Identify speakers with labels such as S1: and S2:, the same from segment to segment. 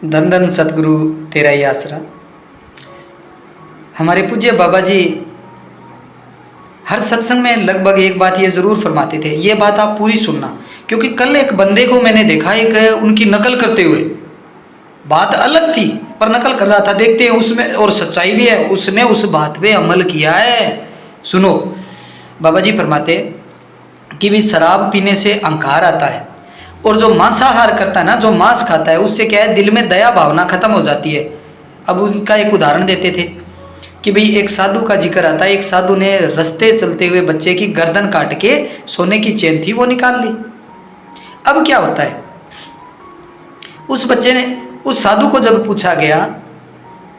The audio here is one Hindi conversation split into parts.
S1: धन धन सतगुरु तेरा ही आसरा। हमारे पूज्य बाबा जी हर सत्संग में लगभग एक बात ये ज़रूर फरमाते थे, ये बात आप पूरी सुनना, क्योंकि कल एक बंदे को मैंने देखा, एक उनकी नकल करते हुए, बात अलग थी पर नकल कर रहा था। देखते हैं उसमें और सच्चाई भी है, उसने उस बात पे अमल किया है। सुनो, बाबा जी फरमाते कि भी शराब पीने से अहंकार आता है, और जो मांसाहार करता है ना, जो मांस खाता है, उससे क्या है, दिल में दया भावना खत्म हो जाती है। अब उनका एक उदाहरण देते थे कि भाई एक साधु का जिक्र आता है, एक साधु ने रास्ते चलते हुए बच्चे की गर्दन काट के सोने की चेन थी वो निकाल ली। अब क्या होता है, उस बच्चे ने, उस साधु को जब पूछा गया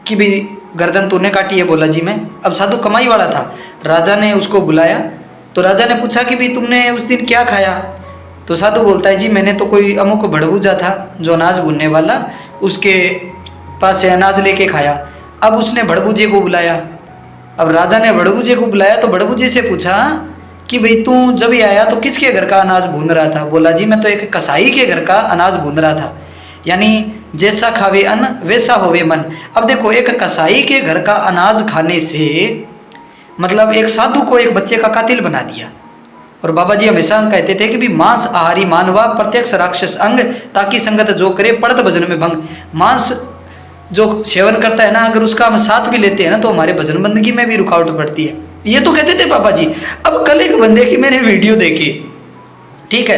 S1: कि भाई गर्दन तूने काटी है, बोला जी मैं। अब साधु कमाई वाला था, राजा ने उसको बुलाया, तो राजा ने पूछा कि भाई तुमने उस दिन क्या खाया। तो साधु बोलता है जी मैंने तो कोई अमुक भड़बूजा था जो अनाज भूनने वाला, उसके पास से अनाज लेके खाया। अब उसने भड़बूजे को बुलाया, अब राजा ने भड़बूजे को बुलाया तो भड़बूजे से पूछा कि भाई तू जब ही आया तो किसके घर का अनाज भून रहा था। बोला जी मैं तो एक कसाई के घर का अनाज भून रहा था। यानी जैसा खावे अन्न वैसा होवे मन। अब देखो, एक कसाई के घर का अनाज खाने से मतलब एक साधु को एक बच्चे का कातिल बना दिया। और बाबा जी हमेशा कहते थे कि भी मांस आहारी मानवा प्रत्यक्ष राक्षस अंग, ताकि संगत जो करे पड़त भजन में भंग। मांस जो सेवन करता है ना, अगर उसका हम साथ भी लेते हैं ना, तो हमारे भजन बंदगी में भी रुकावट पड़ती है। ये तो कहते थे बाबा जी। अब कल एक बंदे की मैंने वीडियो देखी, ठीक है,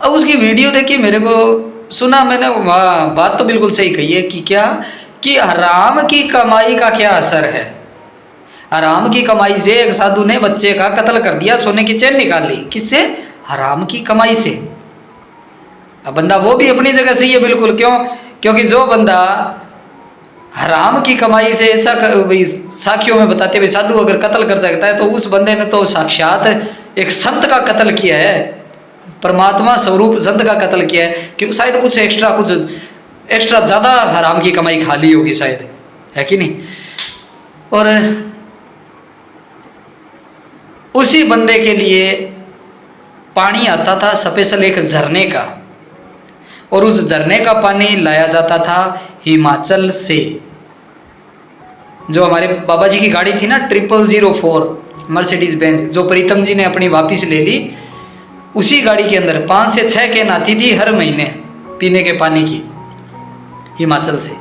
S1: अब उसकी वीडियो देखी, मेरे को सुना, मैंने बात तो बिल्कुल सही कही है कि क्या, कि हराम की कमाई का क्या असर है। हराम की कमाई से एक साधु ने बच्चे का कत्ल कर दिया, सोने की चेन निकाल ली। किससे? हराम की कमाई से। अब बंदा वो भी अपनी जगह सही है बिल्कुल। क्यों? क्योंकि जो बंदा हराम की कमाई से, ऐसा साखियों में बताते हुए साधु अगर कत्ल कर सकता है, तो उस बंदे ने तो साक्षात एक संत का कत्ल किया है, परमात्मा स्वरूप संत का कत्ल किया है। कि शायद कुछ एक्स्ट्रा ज़्यादा हराम की कमाई खा ली होगी शायद, है कि नहीं। और उसी बंदे के लिए पानी आता था स्पेशल एक झरने का, और उस झरने का पानी लाया जाता था हिमाचल से। जो हमारे बाबा जी की गाड़ी थी ना 0004 मर्सिडीज बेंज, जो प्रीतम जी ने अपनी वापस ले ली, उसी गाड़ी के अंदर 5 से 6 कैन आती थी हर महीने पीने के पानी की, हिमाचल से।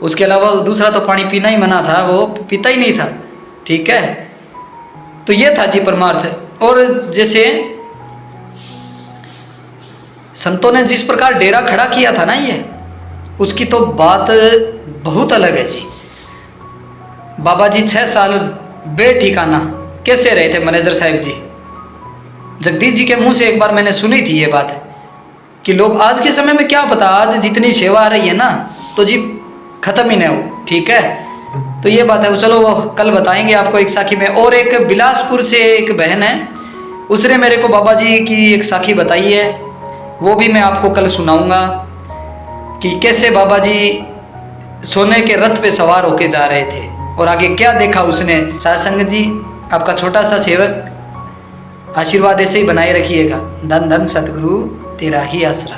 S1: उसके अलावा दूसरा तो पानी पीना ही मना था, वो पीता ही नहीं था, ठीक है। तो ये था जी परमार्थ। और जैसे संतों ने जिस प्रकार डेरा खड़ा किया था ना, ये उसकी तो बात बहुत अलग है जी। बाबा जी 6 साल बेठिकाना कैसे रहे थे मैनेजर साहब जी। जगदीश जी के मुंह से एक बार मैंने सुनी थी ये बात कि लोग आज के समय में क्या पता, आज जितनी सेवा आ रही है ना, तो जी खत्म ही नहीं हो, ठीक है। तो ये बात है, चलो वो कल बताएंगे आपको एक साखी में। और एक बिलासपुर से एक बहन है, उसने मेरे को बाबा जी की एक साखी बताई है, वो भी मैं आपको कल सुनाऊंगा कि कैसे बाबा जी सोने के रथ पे सवार होके जा रहे थे और आगे क्या देखा उसने। साध संगत जी, आपका छोटा सा सेवक आशीर्वाद ऐसे ही बनाए रखिएगा। धन धन सतगुरु तेरा ही आसरा।